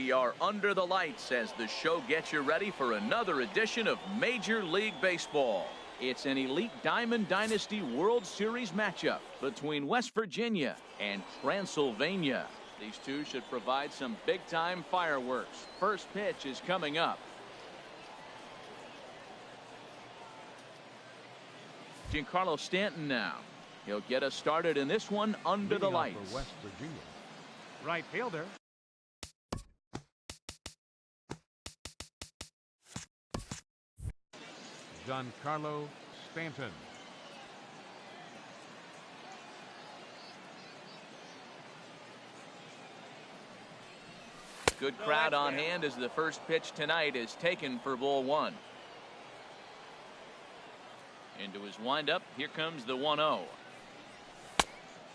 We are under the lights as the show gets you ready for another edition of Major League Baseball. It's an Elite Diamond Dynasty World Series matchup between West Virginia and Transylvania. These two should provide some big-time fireworks. First pitch is coming up. Giancarlo Stanton now. He'll get us started in this one under the lights. For West Virginia, right fielder. Giancarlo Stanton. Good crowd on hand as the first pitch tonight is taken for ball one. Into his windup, here comes the 1-0.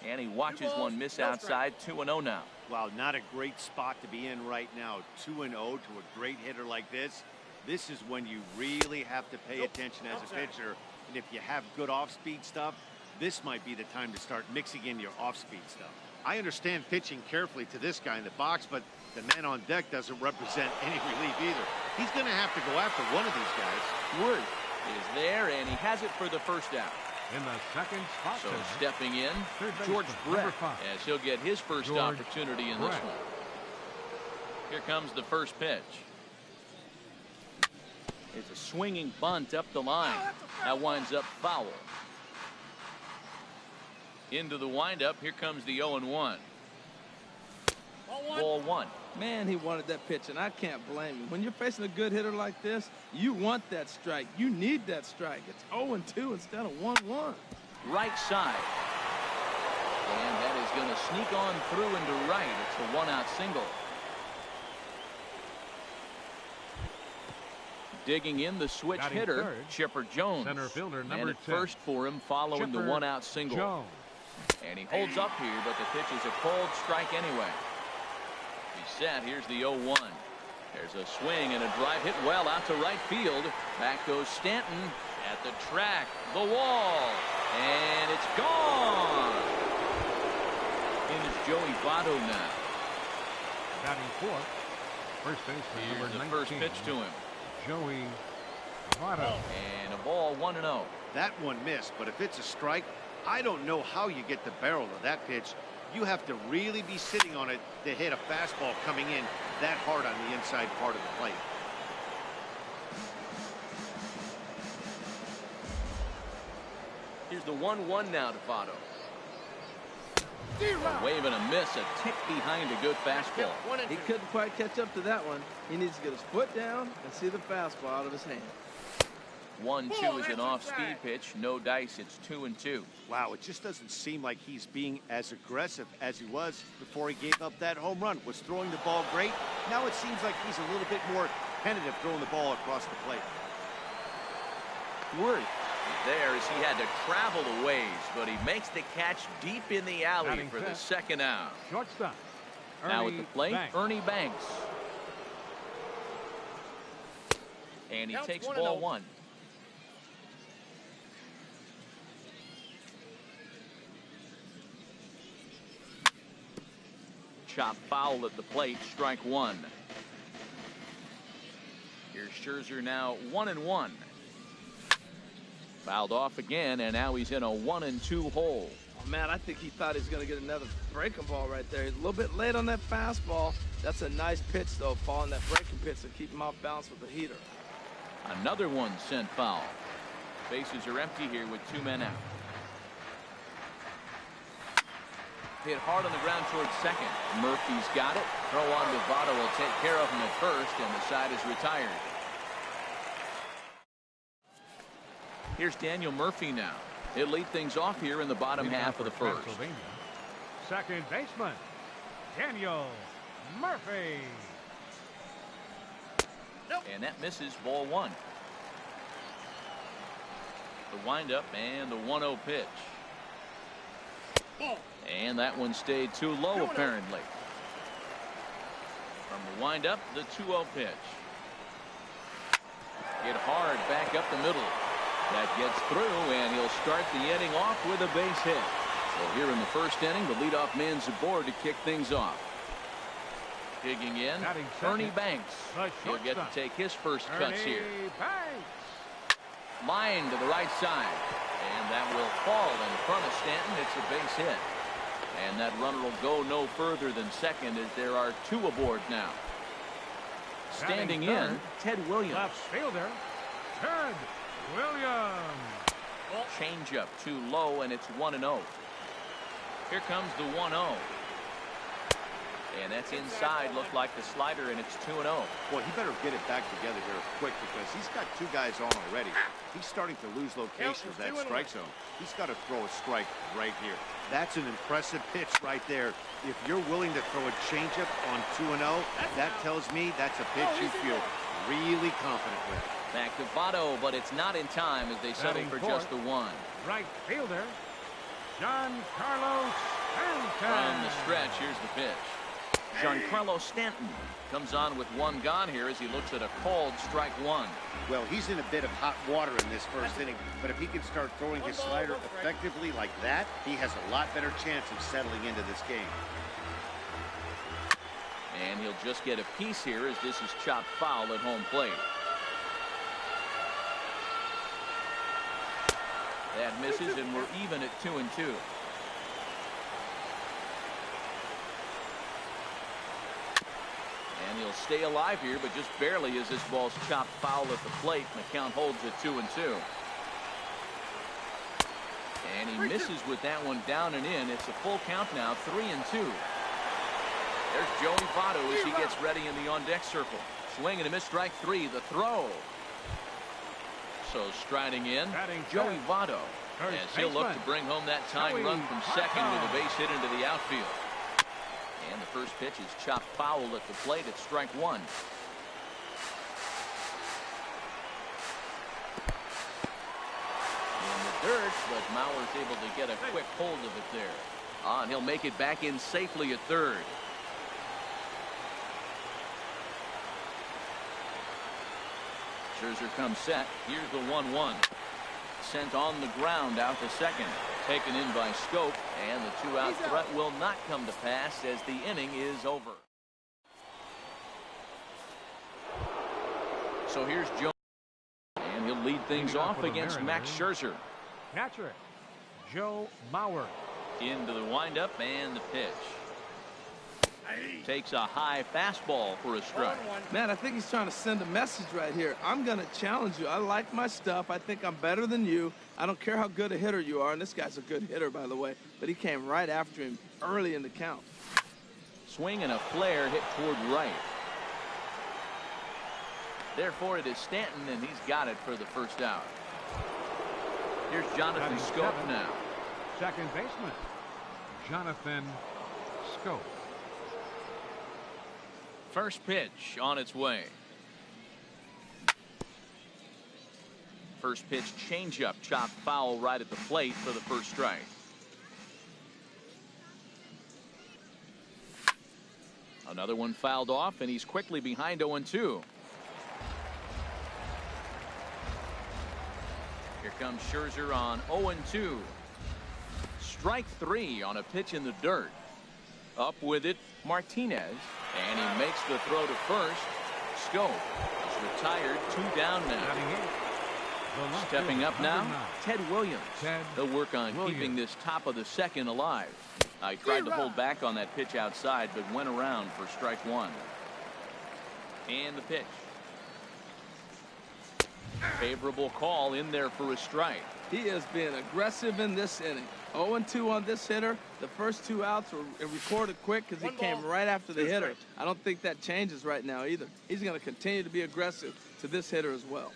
And he watches one miss outside. 2-0 now. Wow, not a great spot to be in right now. 2-0 to a great hitter like this. This is when you really have to pay attention as a pitcher. And if you have good off-speed stuff, this might be the time to start mixing in your off-speed stuff. I understand pitching carefully to this guy in the box, but the man on deck doesn't represent any relief either. He's going to have to go after one of these guys. Wood is there, and he has it for the first out. In the second spot. So stepping in, George Brett, as he'll get his first opportunity in this one. Here comes the first pitch. It's a swinging bunt up the line. That winds up foul. Into the windup, here comes the 0-1. Ball one. Man, he wanted that pitch, and I can't blame him. When you're facing a good hitter like this, you want that strike. You need that strike. It's 0-2 instead of 1-1. Right side. And that is going to sneak on through into right. It's a one-out single. Digging in the switch hitter, third, Chipper Jones. Center fielder, number and at 10. First for him following Chipper the one-out single. Jones. And he holds up here, but the pitch is a cold strike anyway. He's set. Here's the 0-1. There's a swing and a drive hit well out to right field. Back goes Stanton at the track, the wall, and it's gone. In is Joey Votto now. Batting fourth. First base for number 19. First pitch to him. Joey Votto. And a ball 1-0. That one missed, but if it's a strike, I don't know how you get the barrel of that pitch. You have to really be sitting on it to hit a fastball coming in that hard on the inside part of the plate. Here's the 1-1 now to Votto. A wave and a miss, a tick behind a good fastball. He couldn't quite catch up to that one. He needs to get his foot down and see the fastball out of his hand. 1-2 is an off-speed pitch. No dice. It's 2-2. Wow, it just doesn't seem like he's being as aggressive as he was before he gave up that home run. Was throwing the ball great. Now it seems like he's a little bit more tentative throwing the ball across the plate. Worth there as he had to travel a ways, but he makes the catch deep in the alley for the second out. Shortstop. Now at the plate, Ernie Banks. And he takes ball one. Chop foul at the plate, strike one. Here's Scherzer now 1-1. Fouled off again, and now he's in a 1-2 hole. Oh, man, I think he thought he was going to get another breaking ball right there. He's a little bit late on that fastball. That's a nice pitch, though, following that breaking pitch to keep him off balance with the heater. Another one sent foul. Bases are empty here with 2 men out. Hit hard on the ground towards second. Murphy's got it. Throw on to Votto will take care of him at first, and the side is retired. Here's Daniel Murphy now. He'll lead things off here in the bottom half of the first. Second baseman, Daniel Murphy. And that misses ball one. The windup and the 1-0 pitch. And that one stayed too low apparently. From the windup, the 2-0 pitch. Hit hard back up the middle. That gets through, and he'll start the inning off with a base hit. So here in the first inning, the leadoff man's aboard to kick things off. Digging in, Batting Tourney second, Banks. the He'll get to shortstop, take his first cuts here. Tourney Banks. Line to the right side. And that will fall in front of Stanton. It's a base hit. And that runner will go no further than second as there are two aboard now. Standing in, Ted Williams. Left fielder, Ted Williams. Changeup too low, and it's 1-0. Here comes the 1-0. And that's inside. Looked like the slider, and it's 2-0. Boy, he better get it back together here quick because he's got two guys on already. He's starting to lose location of that strike zone. He's got to throw a strike right here. That's an impressive pitch right there. If you're willing to throw a changeup on 2-0, that tells me that's a pitch you feel really confident with. Back to Votto, but it's not in time as they settle for just the one. Right fielder, Giancarlo Stanton. From the stretch, here's the pitch. Giancarlo Stanton comes on with one gone here as he looks at a called strike one. Well, he's in a bit of hot water in this first inning, but if he can start throwing his slider effectively like that, he has a lot better chance of settling into this game. And he'll just get a piece here as this is chopped foul at home plate. That misses, and we're even at 2-2. And he'll stay alive here, but just barely as this ball's chopped foul at the plate, and the count holds at 2-2. And he misses with that one down and in. It's a full count now, 3-2. There's Joey Votto as he gets ready in the on-deck circle. Swing and a miss, strike three. The throw. So striding in, Joey Votto, as he'll look to bring home that tying run from second with a base hit into the outfield. And the first pitch is chopped foul at the plate at strike one. In the dirt, but Mauer's able to get a quick hold of it there. And he'll make it back in safely at third. Scherzer comes set. Here's the 1-1. Sent on the ground out to second. Taken in by Scope, and the two-out threat will not come to pass as the inning is over. So here's Joe, and he'll lead things off against Max Scherzer. Catcher, Joe Mauer. Into the windup and the pitch. Takes a high fastball for a strike. Man, I think he's trying to send a message right here. I'm going to challenge you. I like my stuff. I think I'm better than you. I don't care how good a hitter you are. And this guy's a good hitter, by the way. But he came right after him early in the count. Swing and a flare hit toward right. Therefore, it is Stanton, and he's got it for the first out. Here's Jonathan Scope now. Second baseman, Jonathan Scope. First pitch on its way. First pitch changeup, chopped foul right at the plate for the first strike. Another one fouled off, and he's quickly behind 0-2. Here comes Scherzer on 0-2. Strike three on a pitch in the dirt. Up with it, Martinez, and he makes the throw to first. Scope is retired, 2 down now. Stepping up now, Ted Williams. He'll work on keeping this top of the second alive. He tried to hold back on that pitch outside, but went around for strike one. And the pitch. Favorable call in there for a strike. He is being aggressive in this inning. 0-2 on this hitter. The first 2 outs were recorded quick because he came right after the hitter. I don't think that changes right now either. He's going to continue to be aggressive to this hitter as well.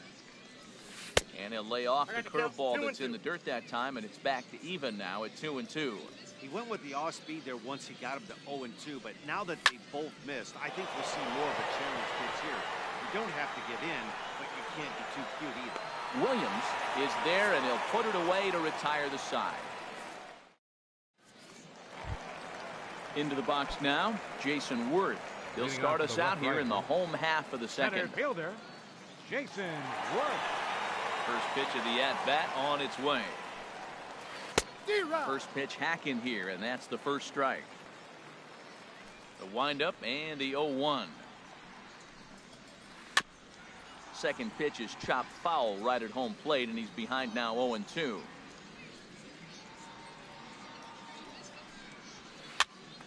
And he'll lay off the curveball that's in the dirt that time, and it's back to even now at 2-2. He went with the off speed there once he got him to 0-2, but now that they both missed, I think we'll see more of a challenge pitch here. You don't have to give in, but you can't be too cute either. Williams is there, and he'll put it away to retire the side. Into the box now, Jason Worth. He'll start us out here in the home half of the second. Center fielder, Jason Worth. First pitch of the at-bat on its way. First pitch hack in here, and that's the first strike. The windup and the 0-1. Second pitch is chopped foul right at home plate, and he's behind now 0-2.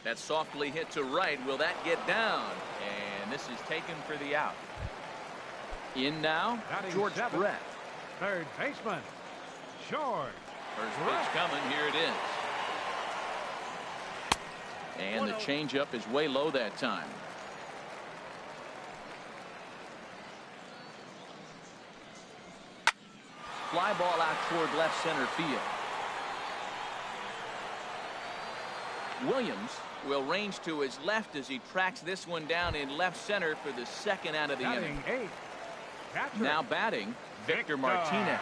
That's softly hit to right. Will that get down? And this is taken for the out. In now, George Brett. Third baseman, George. First pitch coming. Here it is. And the changeup is way low that time. Fly ball out toward left center field. Williams will range to his left as he tracks this one down in left center for the second out of the inning. Now batting, Victor Martinez.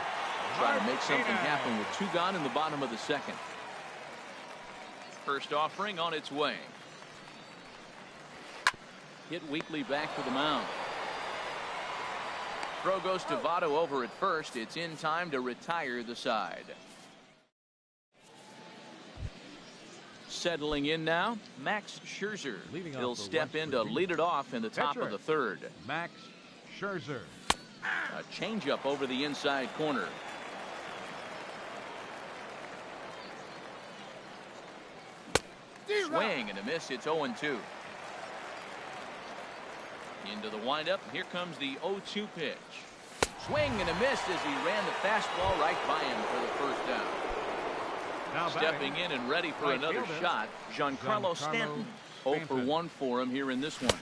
Trying to make something happen with 2 gone in the bottom of the second. First offering on its way. Hit weakly back to the mound. Throw goes to Votto over at first. It's in time to retire the side. Settling in now, Max Scherzer. He'll step in to lead it off in the top of the third. Max Scherzer. A changeup over the inside corner. Swing and a miss. It's 0-2. Into the windup. Here comes the 0-2 pitch. Swing and a miss as he ran the fastball right by him for the first down. Now stepping in and ready for another shot, Giancarlo Stanton. 0 for 1 for him here in this one.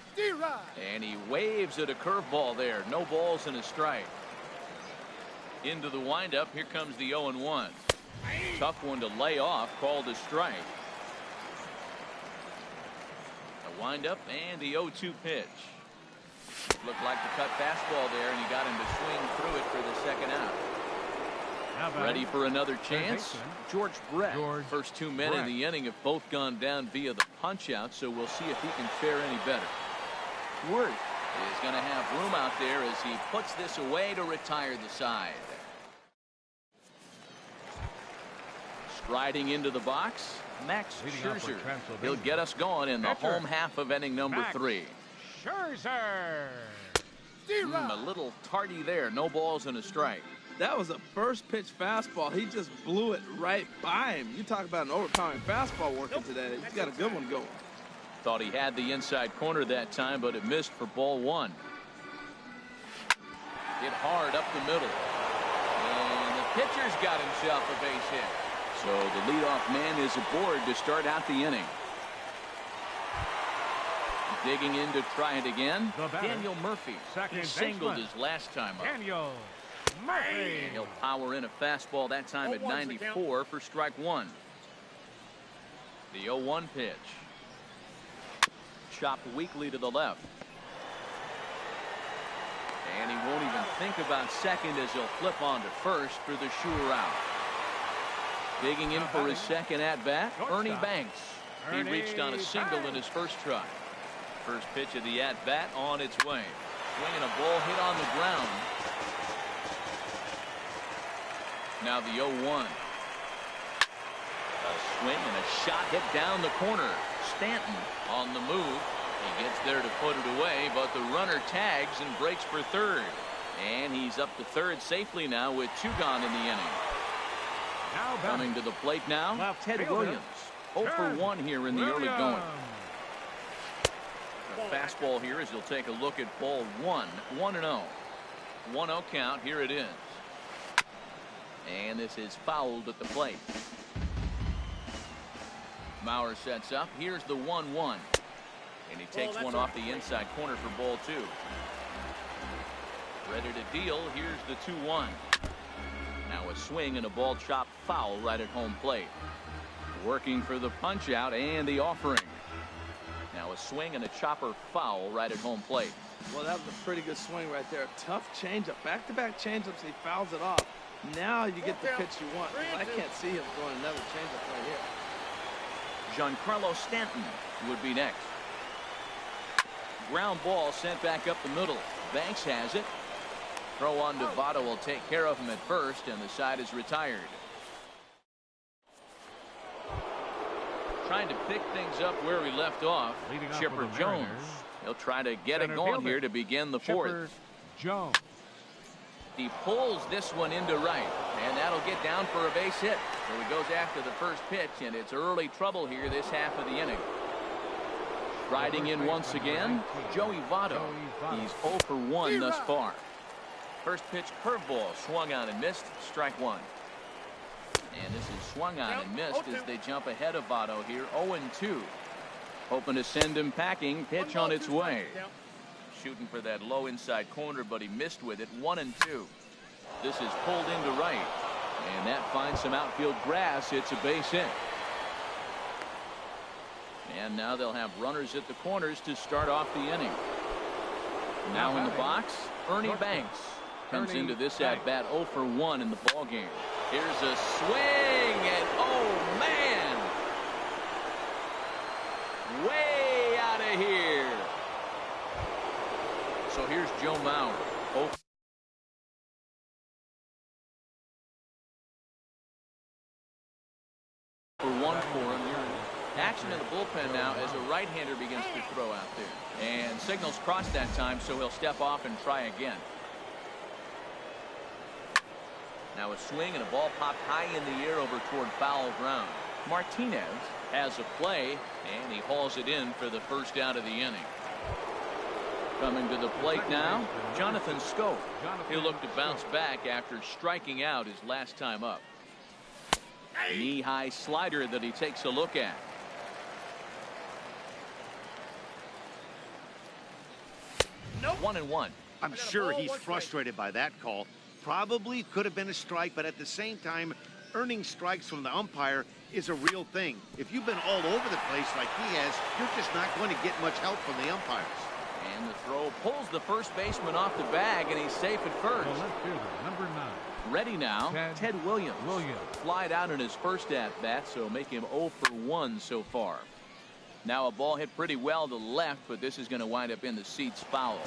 And he waves at a curveball there. No balls and a strike. Into the windup. Here comes the 0-1. Tough one to lay off. Called a strike. The windup and the 0-2 pitch. Looked like the cut fastball there, and he got him to swing through it for the second out. Ready for another chance? George Brett. First 2 men in the inning have both gone down via the punch out, so we'll see if he can fare any better. Worth is going to have room out there as he puts this away to retire the side. Striding into the box, Max Scherzer. He'll get us going in the home half of inning number 3. Scherzer. A little tardy there. No balls and a strike. That was a first pitch fastball. He just blew it right by him. You talk about an overpowering fastball working today. He's got a good one going. Thought he had the inside corner that time, but it missed for ball 1. Hit hard up the middle. And the pitcher's got himself a base hit. So the leadoff man is aboard to start out the inning. Digging in to try it again, Daniel Murphy. He singled his last time up. Daniel Murphy. He'll power in a fastball that time at 94 for strike 1. The 0-1 pitch. Chopped weakly to the left. And he won't even think about second as he'll flip on to first for the sure out. Digging in for his second at-bat, Ernie Banks. He reached on a single in his first try. First pitch of the at-bat on its way. Swinging a ball hit on the ground. Now the 0-1. A swing and a shot hit down the corner. Stanton on the move. He gets there to put it away, but the runner tags and breaks for third. And he's up to third safely now with 2 gone in the inning. Coming to the plate now, Ted Williams. 0 for 1 here in the early going. A fastball here as he'll take a look at ball 1. 1-0. 1-0 count. Here it is. And this is fouled at the plate. Mauer sets up. Here's the 1-1. And he takes one off the inside corner for ball 2. Ready to deal. Here's the 2-1. Now a swing and a ball chopped foul right at home plate. Working for the punch out and the offering. Now a swing and a chopper foul right at home plate. Well, that was a pretty good swing right there. Tough changeup. Back-to-back changeups. He fouls it off. Now you get the pitch you want. I can't see him throwing another changeup right here. Giancarlo Stanton would be next. Ground ball sent back up the middle. Banks has it. Throw on to Votto will take care of him at first, and the side is retired. trying to pick things up where we left off. Chipper Jones. He'll try to get it going here to begin the fourth. Jones. He pulls this one into right, and that'll get down for a base hit. So he goes after the first pitch, and it's early trouble here this half of the inning. Riding in once again, Joey Votto. He's 0 for 1 thus far. First pitch curveball swung on and missed, strike one. And this is swung on and missed as they jump ahead of Votto here, 0-2. Hoping to send him packing, pitch on its way. Shooting for that low inside corner, but he missed with it, 1-2. This is pulled into right, and that finds some outfield grass. It's a base hit. And now they'll have runners at the corners to start off the inning. Now in the box, Ernie Banks comes into this at bat 0 for 1 in the ball game. Here's a swing, and oh man, way out of here. So here's Joe Mauer. 0 for 1 for him. Action in the bullpen now as a right-hander begins to throw out there. And signals crossed that time, so he'll step off and try again. Now a swing and a ball popped high in the air over toward foul ground. Martinez has a play, and he hauls it in for the first out of the inning. Coming to the plate now, Jonathan Schoop. He'll look to bounce back after striking out his last time up. Knee-high slider that he takes a look at. Nope. 1-1. I'm sure he's frustrated by that call. Probably could have been a strike, but at the same time, earning strikes from the umpire is a real thing. If you've been all over the place like he has, you're just not going to get much help from the umpires. And the throw pulls the first baseman off the bag, and he's safe at first. Number 9. Ready now, Ted Williams. Flied out in his first at-bat, so make him 0 for 1 so far. Now a ball hit pretty well to left, but this is going to wind up in the seats foul.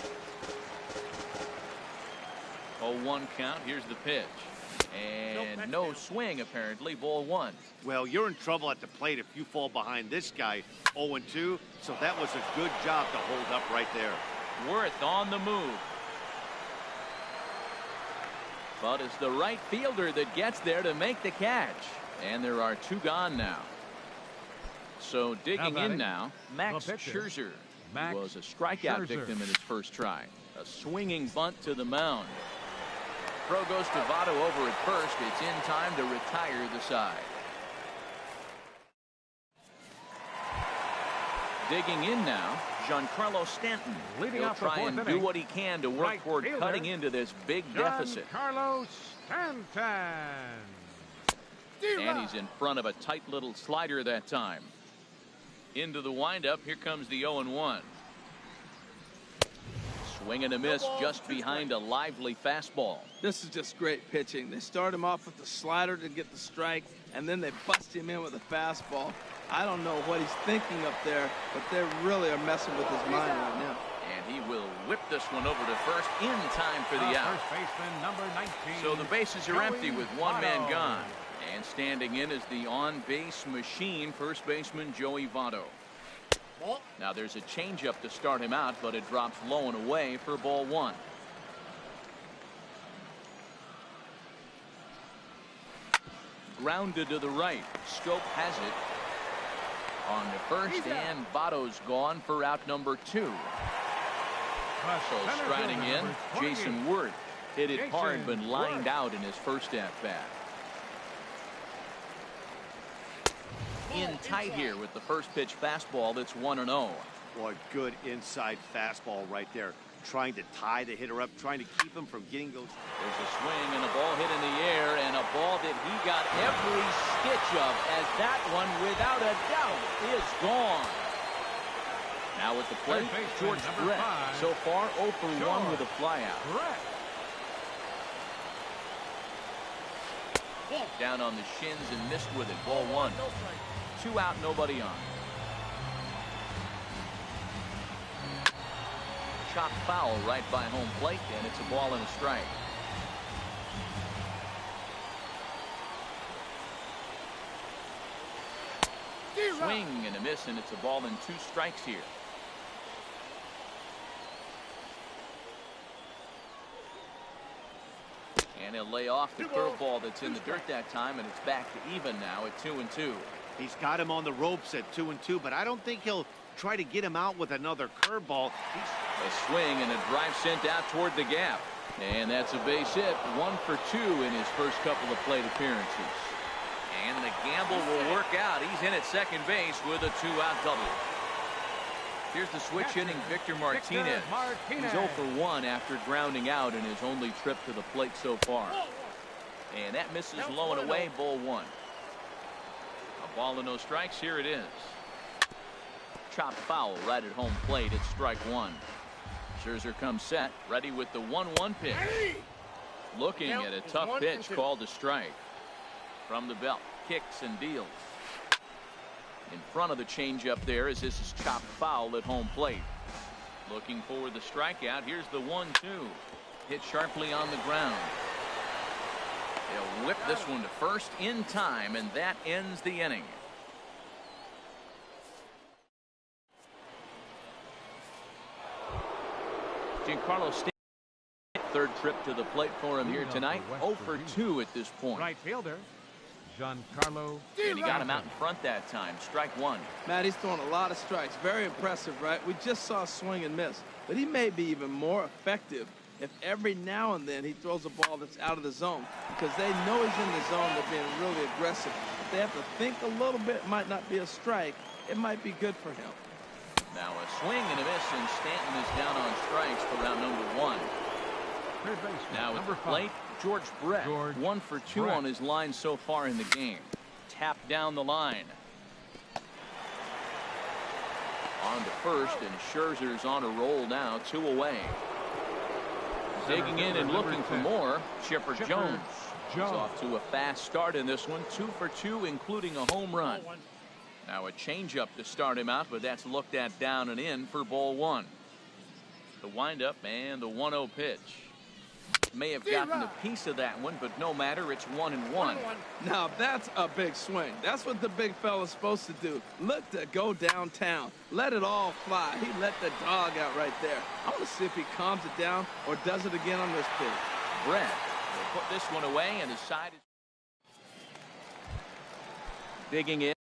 0-1 count. Here's the pitch. And no swing, apparently. Ball 1. Well, you're in trouble at the plate if you fall behind this guy 0-2, so that was a good job to hold up right there. Worth on the move. But it's the right fielder that gets there to make the catch. And there are 2 gone now. So digging in now, Max Scherzer. He was a strikeout victim in his first try. A swinging bunt to the mound. Throw goes to Votto over at first. It's in time to retire the side. Digging in now, Giancarlo Stanton. He'll try and do what he can to work toward cutting into this big deficit. Giancarlo Stanton. And he's in front of a tight little slider that time. Into the windup. Here comes the 0-1. Swing and a miss just behind a lively fastball. This is just great pitching. They start him off with the slider to get the strike, and then they bust him in with a fastball. I don't know what he's thinking up there, but they really are messing with his mind right now. And he will whip this one over to first in time for the out. First baseman, number 19. So the bases are empty with 1 man gone. And standing in is the on-base machine, first baseman Joey Votto. Now there's a changeup to start him out, but it drops low and away for ball 1. Grounded to the right. Schoop has it. On the first, and Votto's gone for out number 2. So striding in, Jason Worth hit it hard but lined out in his first at-bat. In tight here with the first pitch fastball that's 1-0. Boy, good inside fastball right there. Trying to tie the hitter up, trying to keep him from getting those. There's a swing and a ball hit in the air, and a ball that he got every stitch of, as that one, without a doubt, is gone. Now at the plate, George Brett. So far, 0 for 1 with a flyout. Down on the shins and missed with it. Ball 1. 2 out, nobody on. Chopped foul right by home plate, and it's a ball and a strike. Swing and a miss, and it's a ball and 2 strikes here. And he'll lay off the curveball that's in the dirt that time, and it's back to even now at 2-2. He's got him on the ropes at 2-2, but I don't think he'll try to get him out with another curveball. A swing and a drive sent out toward the gap. And that's a base hit. 1 for 2 in his first couple of plate appearances. And the gamble will work out. He's in at second base with a 2-out double. Here's the switch hitting Victor Martinez. He's 0 for 1 after grounding out in his only trip to the plate so far. And that misses low and away, ball 1. A ball and no strikes. Here it is. Chopped foul right at home plate. It's strike 1. Scherzer comes set, ready with the 1-1 pitch. Looking at a tough pitch called a strike. From the belt, kicks and deals. In front of the changeup there as this is chopped foul at home plate. Looking for the strikeout. Here's the 1-2. Hit sharply on the ground. They'll whip this one to first in time, and that ends the inning. Giancarlo Stanton, third trip to the plate for him here tonight. 0 for 2 at this point. Right fielder, Giancarlo. And he got him out in front that time. Strike 1. Matt, he's throwing a lot of strikes. Very impressive, right? We just saw a swing and miss. But he may be even more effective if every now and then he throws a ball that's out of the zone. Because they know he's in the zone. They're being really aggressive. If they have to think a little bit, it might not be a strike. It might be good for him. Now a swing and a miss, and Stanton is down on strikes for round number 1. Now at the plate, George Brett. 1 for 2 on his line so far in the game. Tapped down the line. On to first, and Scherzer's on a roll now, 2 away. Digging in and looking for more, Chipper Jones. He's off to a fast start in this one. 2 for 2, including a home run. Now a changeup to start him out, but that's looked at down and in for ball 1. The windup and the 1-0 pitch. May have gotten a piece of that one, but no matter, it's 1-1. Now that's a big swing. That's what the big fella's supposed to do. Look to go downtown. Let it all fly. He let the dog out right there. I want to see if he calms it down or does it again on this pitch. Brett will put this one away, and his side is digging in.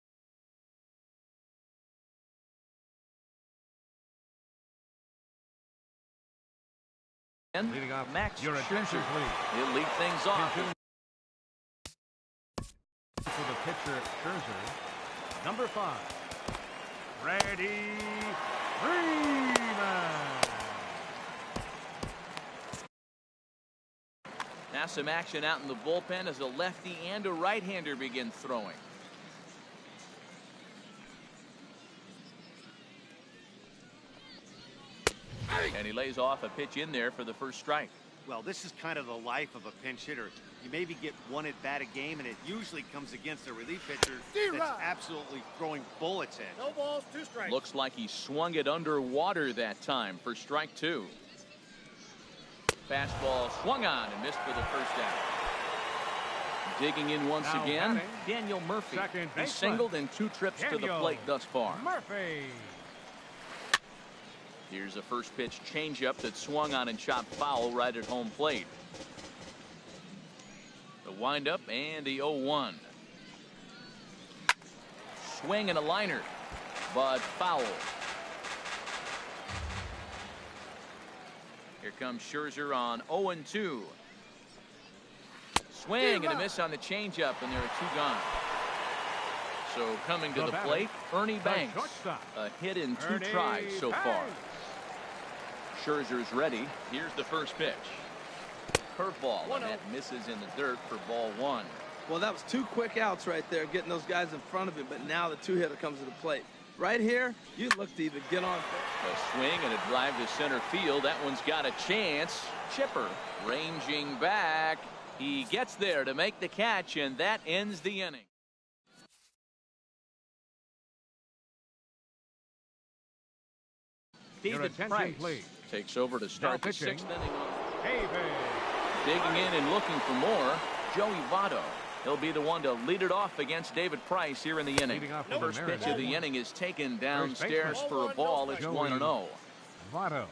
Leading off, Max your attention, Scherzer. please. He'll lead things off. For the pitcher, Scherzer, number 5, Freddie Freeman. Now some action out in the bullpen as a lefty and a right-hander begin throwing. And he lays off a pitch in there for the first strike. Well, this is kind of the life of a pinch hitter. You maybe get 1 at bat a game, and it usually comes against a relief pitcher that's absolutely throwing bullets at. No balls, 2 strikes. Looks like he swung it underwater that time for strike 2. Fastball swung on and missed for the first out. Digging in once Now again, batting, Daniel Murphy. second He's baseman, singled in 2 trips to the plate thus far. Murphy. Here's a first pitch changeup that swung on and chopped foul right at home plate. The windup and the 0-1. Swing and a liner, but foul. Here comes Scherzer on 0-2. Swing and a miss on the changeup, and there are 2 gone. So coming to the plate, Ernie Banks. A hit in 2 tries so far. Scherzer's ready. Here's the first pitch. Curveball, and that misses in the dirt for ball 1. Well, that was 2 quick outs right there, getting those guys in front of him, but now the 2-hitter comes to the plate. Right here, you look to either get on. A swing and a drive to center field. That one's got a chance. Chipper ranging back. He gets there to make the catch, and that ends the inning. David Price takes over to start the 6th inning. David. Digging in and looking for more, Joey Votto. He'll be the one to lead it off against David Price here in the inning. First pitch of the inning is taken downstairs for a ball. It's 1-0. Votto.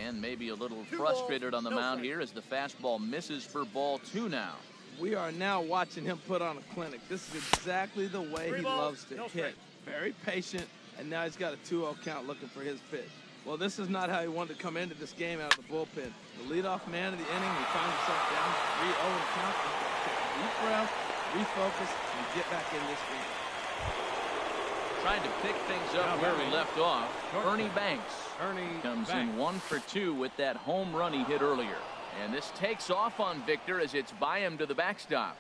And maybe a little frustrated on the mound here as the fastball misses for ball 2 now. We are now watching him put on a clinic. This is exactly the way he loves to hit. Very patient, and now he's got a 2-0 count looking for his pitch. Well, this is not how he wanted to come into this game out of the bullpen. The leadoff man of the inning, he found himself down 3-0 count. He's got to take a deep breath, refocus, and get back in this game. Trying to pick things up where we left off. Ernie Banks comes in 1 for 2 with that home run he hit earlier. And this takes off on Victor as it's by him to the backstop.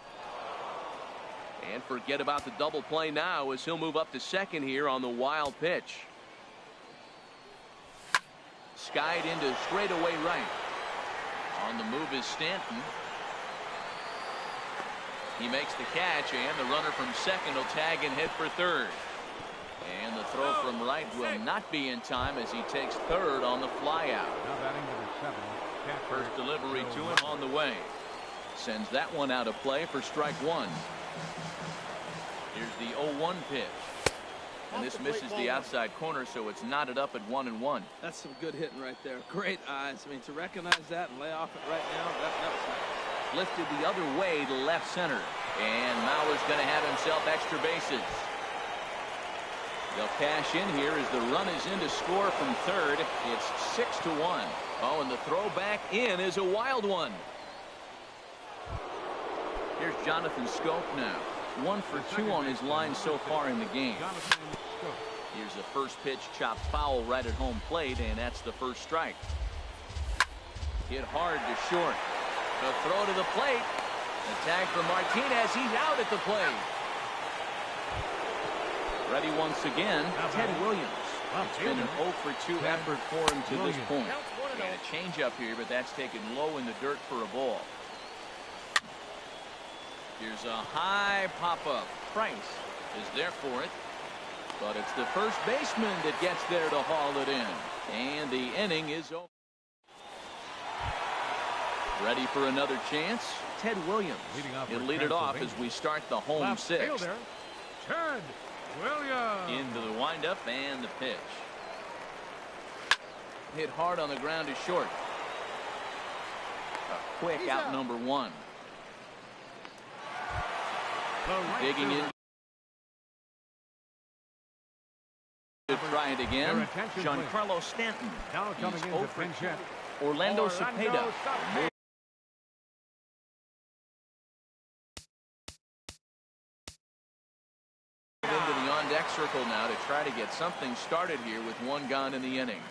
And forget about the double play now as he'll move up to second here on the wild pitch. Skied into straightaway right. On the move is Stanton. He makes the catch, and the runner from second will tag and head for third. And the throw from right will not be in time as he takes third on the flyout. Now batting to the 7th. First delivery to him on the way. Sends that one out of play for strike 1. Here's the 0-1 pitch. And this misses the outside corner, so it's knotted up at 1-1. That's some good hitting right there. Great eyes. I mean, to recognize that and lay off it right now, that was nice. Lifted the other way to left center. And Mauer's going to have himself extra bases. They'll cash in here as the run is in to score from third. It's 6-1. Oh, and the throw back in is a wild one. Here's Jonathan Scope now. 1 for 2 on his line so far in the game. Here's the first pitch chopped foul right at home plate, and that's the first strike. Hit hard to short. The throw to the plate. The tag for Martinez. He's out at the plate. Ready once again, Ted Williams. It's been an 0 for 2 effort for him to this point. And a changeup here, but that's taken low in the dirt for a ball. Here's a high pop-up. Price is there for it. But it's the first baseman that gets there to haul it in. And the inning is over. Ready for another chance? Ted Williams. He'll lead it off as we start the home sixth. Ted Williams. Into the windup and the pitch. Hit hard on the ground to short. A quick out number 1. Digging in. To try it again. Giancarlo Stanton. Now coming in to pinch hit. Orlando Cepeda. Into the on-deck circle now to try to get something started here with 1 gone in the inning.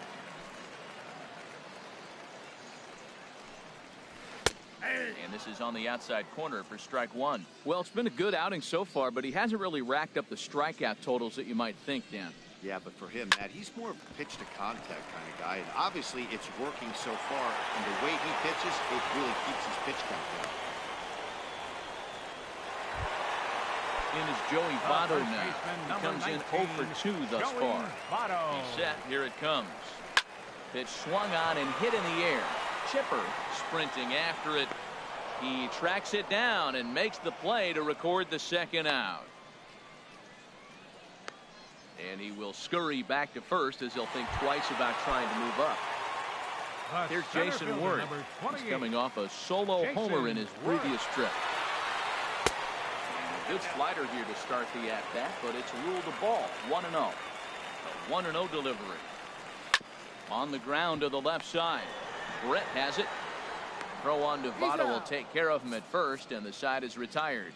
And this is on the outside corner for strike 1. Well, it's been a good outing so far, but he hasn't really racked up the strikeout totals that you might think, Dan. Yeah, but for him, Matt, he's more of a pitch to contact kind of guy. And obviously, it's working so far. And the way he pitches, it really keeps his pitch count down. In is Joey Votto now. He comes in 0 for 2 thus far. He's set. Here it comes. Pitch swung on and hit in the air. Chipper sprinting after it. He tracks it down and makes the play to record the second out. And he will scurry back to first as he'll think twice about trying to move up. Here's Jason Ward. He's coming off a solo homer in his previous trip. And a good slider here to start the at-bat, but it's ruled a ball. 1-0. A 1-0 delivery. On the ground to the left side. Brett has it. Throw on to Votto will take care of him at first, and the side is retired.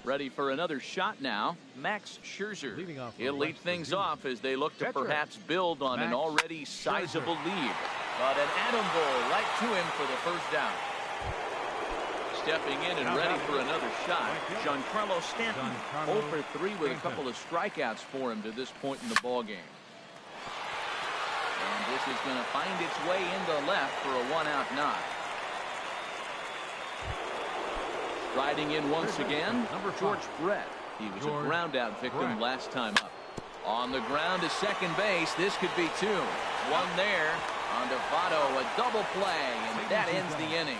Ready for another shot now, Max Scherzer. He'll lead things off as they look to perhaps build on an already sizable lead. But an atom ball right to him for the first down. Stepping in and ready for another shot, Giancarlo Stanton. 0 for 3 with a couple of strikeouts for him to this point in the ballgame. And this is going to find its way into left for a 1-out knock. Riding in once again, George Brett. He was a ground out victim last time up. On the ground to second base. This could be two. One there on Votto, a double play, and that ends the inning.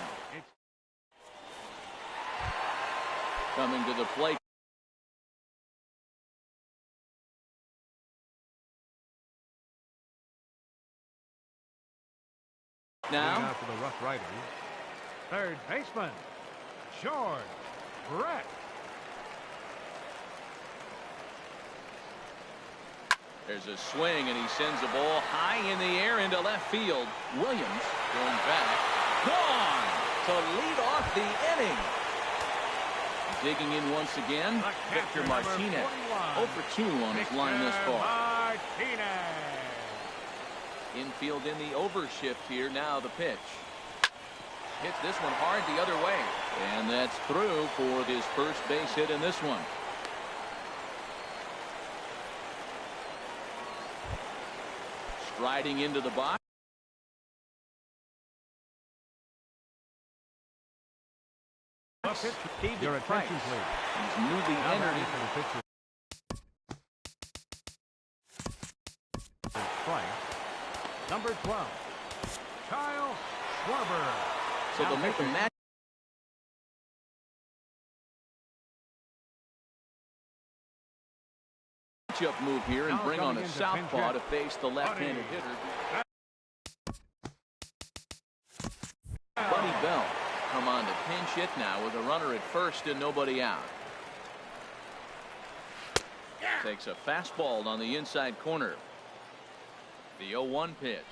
Coming to the plate. Now for the Rough Riders, third baseman, George Brett. There's a swing, and he sends the ball high in the air into left field. Williams going back. Gone to lead off the inning. Digging in once again, Victor Martinez. 0 for 2 on his line this far. Infield in the overshift here. Now the pitch. Hits this one hard the other way. And that's through for his first base hit in this one. Striding into the box. Your attention, please. He's newly entered into the pitcher. Number 12, Kyle Schwarber. So they'll make a matchup move here and bring on a southpaw to face the left-handed hitter. Buddy Bell come on to pinch hit now with a runner at first and nobody out. Takes a fastball on the inside corner. The 0-1 pitch.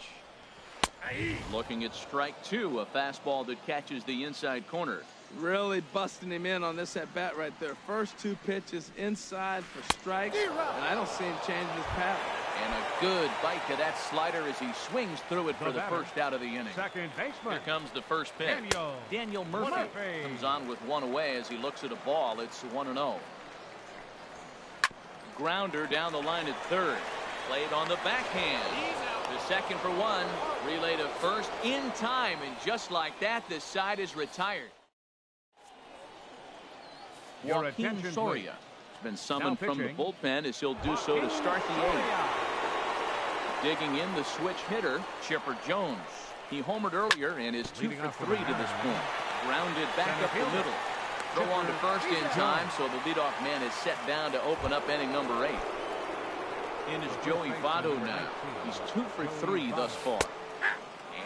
Looking at strike two, a fastball that catches the inside corner. Really busting him in on this at bat right there. First two pitches inside for strikes, and I don't see him changing his pattern. And a good bite to that slider as he swings through it for the first out of the inning. Second baseman. Here comes the first pitch. Daniel Murphy comes on with one away as he looks at a ball. It's 1-0. Grounder down the line at third. Played on the backhand. The second for one. Relay to first in time, and just like that, the side is retired. Joaquin Soria has been summoned from the bullpen as he'll do so to start the eighth. Digging in the switch hitter, Chipper Jones. He homered earlier and is 2 for 3 to this point. Grounded back up the middle. Throw on to first in time, so the leadoff man is set down to open up inning number 8. In is Joey Votto now. He's 2 for 3 thus far.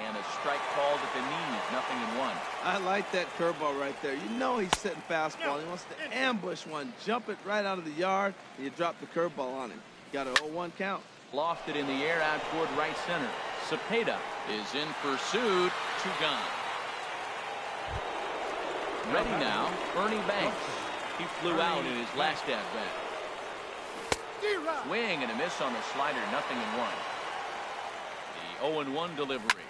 And a strike called at the knees, 0-1. I like that curveball right there. You know he's sitting fastball. He wants to ambush one, jump it right out of the yard, and you drop the curveball on him. Got a 0-1 count. Lofted in the air out toward right center. Cepeda is in pursuit. 2 gone. Ready now, Ernie Banks. He flew out in his last at-bat. Swing and a miss on the slider, 0-1. The 0-1 delivery.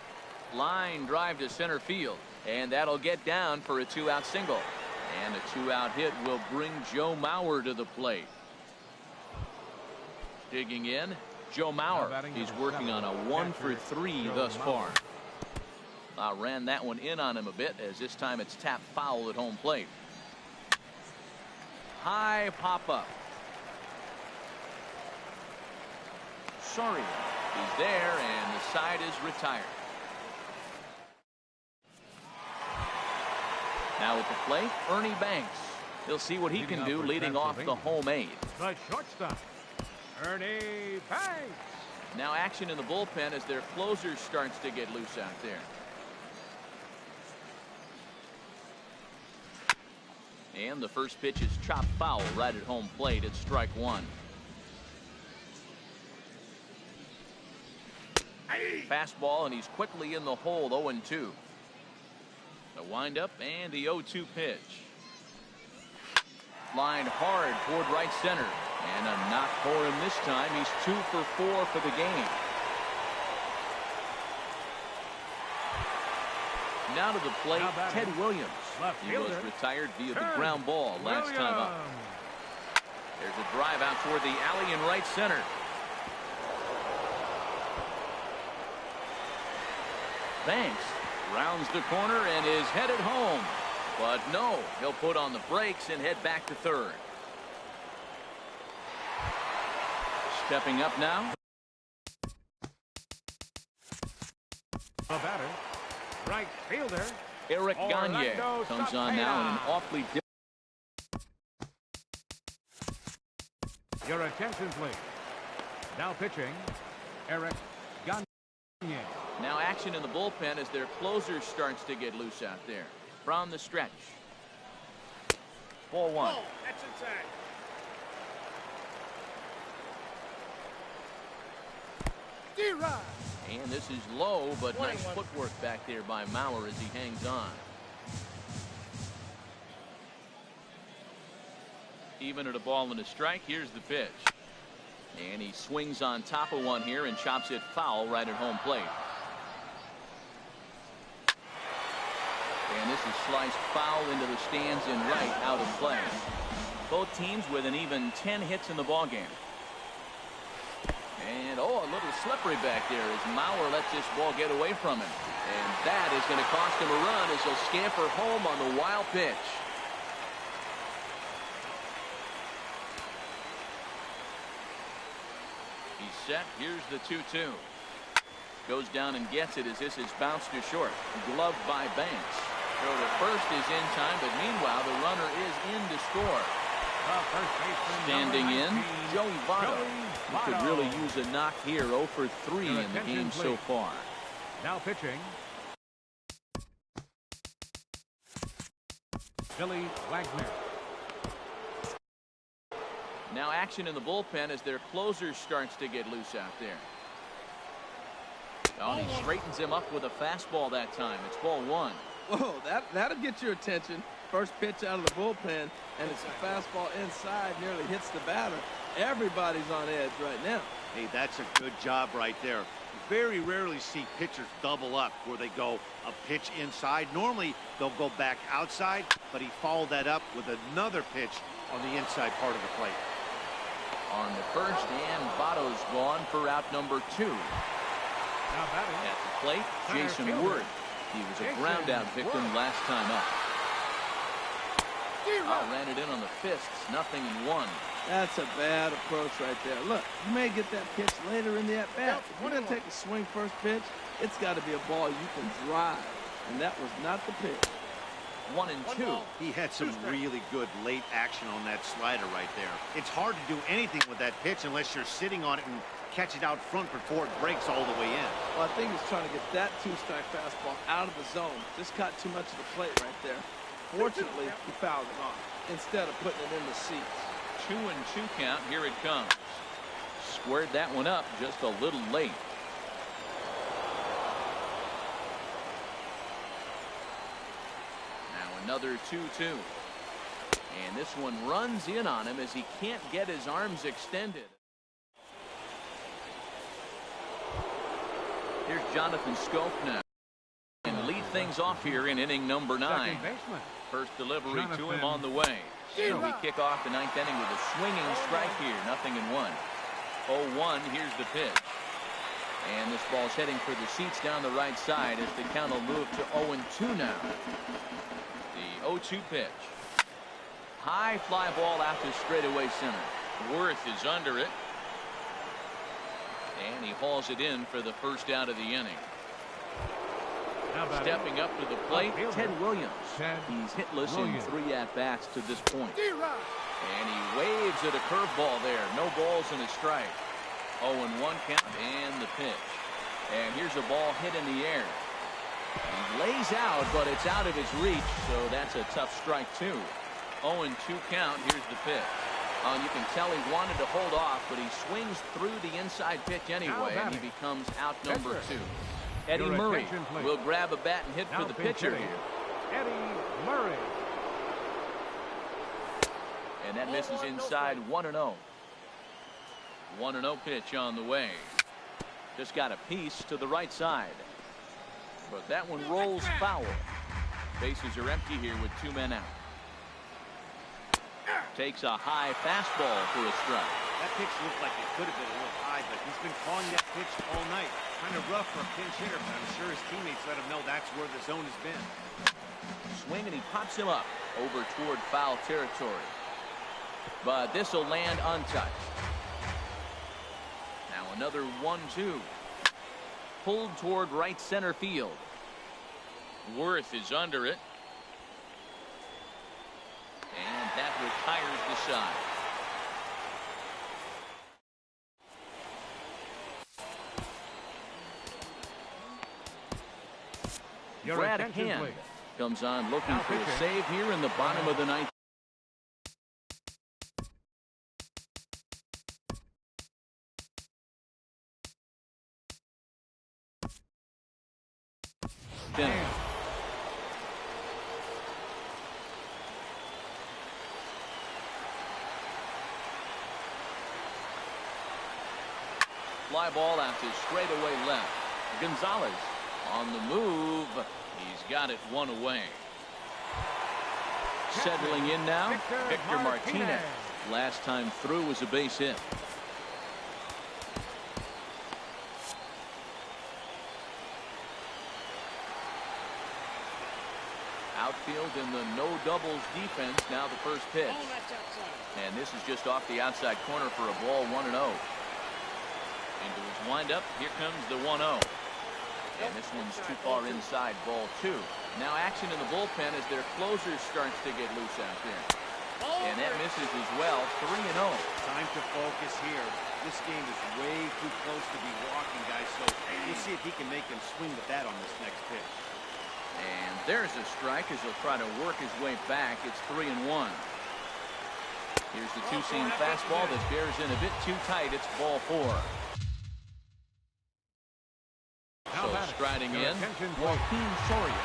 Line drive to center field, and that'll get down for a 2-out single. And a 2-out hit will bring Joe Mauer to the plate. Digging in, Joe Mauer. He's working on a 1 for 3 thus far. Ran that one in on him a bit, as this time it's tapped foul at home plate. High pop-up. Sorry, he's there, and the side is retired. Now at the plate, Ernie Banks. He'll see what he can do leading off the home 8. The shortstop, Ernie Banks. Now action in the bullpen as their closer starts to get loose out there. And the first pitch is chopped foul right at home plate. It's strike 1. Fastball, and he's quickly in the hole. 0-2. The windup and the 0-2 pitch. Lined hard toward right center, and a knock for him this time. He's 2 for 4 for the game. Now to the plate, Ted Williams. He was retired via the ground ball last time up. There's a drive out toward the alley in right center. Banks rounds the corner and is headed home. But no, he'll put on the brakes and head back to third. Stepping up now. The batter, right fielder. Eric Gagne Orlando comes on now in an awfully Your attention, please. Now pitching, Eric Gagne. Now action in the bullpen as their closer starts to get loose out there. From the stretch. Ball one. Oh, that's inside. And this is low, but nice footwork back there by Mauer as he hangs on. Even at a ball and a strike, here's the pitch. And he swings on top of one here and chops it foul right at home plate. And this is sliced foul into the stands and right out of play. Both teams with an even 10 hits in the ballgame. And, oh, a little slippery back there as Mauer lets this ball get away from him. And that is going to cost him a run as he'll scamper home on the wild pitch. He's set. Here's the 2-2. Goes down and gets it as this is bounced to short. Gloved by Banks. Throw to first is in time, but meanwhile the runner is in to score. Standing in, Joey Votto. He could really use a knock here. 0 for 3 in the game so far. Now pitching, Billy Wagner. Now action in the bullpen as their closer starts to get loose out there. Oh, he straightens him up with a fastball that time. It's ball one. Whoa, that'll get your attention. First pitch out of the bullpen, and it's a fastball inside, nearly hits the batter. Everybody's on edge right now. Hey, that's a good job right there. Very rarely see pitchers double up where they go a pitch inside. Normally, they'll go back outside, but he followed that up with another pitch on the inside part of the plate. On the first, and Votto's gone for out number 2. At the plate, Jason Wood. He was a ground out victim last time up. Ran it in on the fists. 0-1. That's a bad approach right there. Look, you may get that pitch later in the at-bat. If you're going to take a swing first pitch, it's got to be a ball you can drive. And that was not the pitch. 1-2. He had some really good late action on that slider right there. It's hard to do anything with that pitch unless you're sitting on it and catch it out front before it breaks all the way in. Well, I think he's trying to get that two-strike fastball out of the zone. Just caught too much of the plate right there. Fortunately, he fouled it off instead of putting it in the seats. 2-2 count. Here it comes. Squared that one up just a little late. Now another 2-2. And this one runs in on him as he can't get his arms extended. Here's Jonathan Scope now. And lead things off here in inning number 9. First delivery to him on the way. And we kick off the 9th inning with a swinging strike here. 0-1. 0-1. Here's the pitch. And this ball's heading for the seats down the right side as the count will move to 0-2 now. The 0-2 pitch. High fly ball out to straightaway center. Worth is under it. And he hauls it in for the first out of the inning. Stepping up to the plate, Ted Williams. He's hitless in 3 at-bats to this point. And he waves at a curveball there. No balls and a strike. 0-1 count and the pitch. And here's a ball hit in the air. He lays out, but it's out of his reach, so that's a tough strike too. 0-2 count. Here's the pitch. You can tell he wanted to hold off, but he swings through the inside pitch anyway, and he becomes out number 2. Eddie Murray will grab a bat and hit for the pitcher here. Eddie Murray. And that misses inside. 1-0. 1-0 pitch on the way. Just got a piece to the right side. But that one rolls foul. Bases are empty here with 2 men out. Takes a high fastball for a strike. That pitch looked like it could have been a little high, but he's been calling that pitch all night. Kind of rough for a pinch hitter, but I'm sure his teammates let him know that's where the zone has been. Swing, and he pops him up over toward foul territory. But this will land untouched. Another 1-2. Pulled toward right center field. Worth is under it. And that retires the side. Brad Hand comes on looking for a save here in the bottom of the ninth. Fly ball out to straightaway left. Gonzalez on the move. He's got it one away. Settling in now, Victor Martinez. Last time through was a base hit. Outfield in the no doubles defense. Now the first pitch. And this is just off the outside corner for a ball 1-0. Into his windup. Here comes the 1-0. And this one's too far inside, ball 2. Now action in the bullpen as their closer starts to get loose out there. And that misses as well. 3-0. Time to focus here. This game is way too close to be walking, guys. So we'll see if he can make him swing the bat on this next pitch. And there's a strike as he'll try to work his way back. It's 3-1. Here's the two-seam fastball that bears in a bit too tight. It's ball 4. So striding in, Joaquin Soria.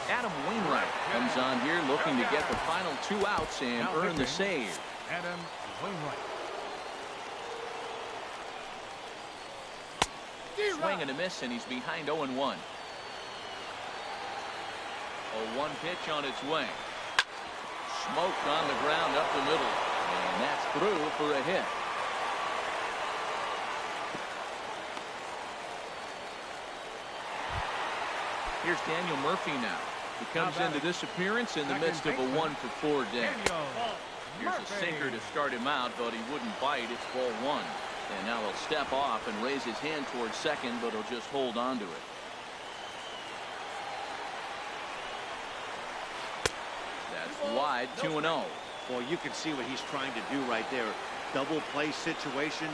Adam Wainwright comes on here looking to get the final 2 outs and earn the save. Adam Wainwright. Swing and a miss, and he's behind 0-1. 0-1 pitch on its way. Smoked on the ground up the middle. And that's through for a hit. Here's Daniel Murphy now. He comes into this appearance in the midst of a 1-for-4 day. Here's a sinker to start him out, but he wouldn't bite. It's ball 1. And now he'll step off and raise his hand towards second, but he'll just hold on to it. That's wide, 2-0. Well, you can see what he's trying to do right there. Double play situation.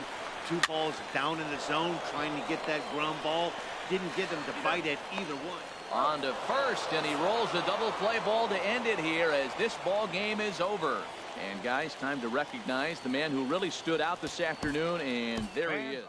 2 balls down in the zone, trying to get that ground ball. Didn't get him to bite at either one. On to first, and he rolls the double play ball to end it here as this ball game is over. And guys, time to recognize the man who really stood out this afternoon, and there he is.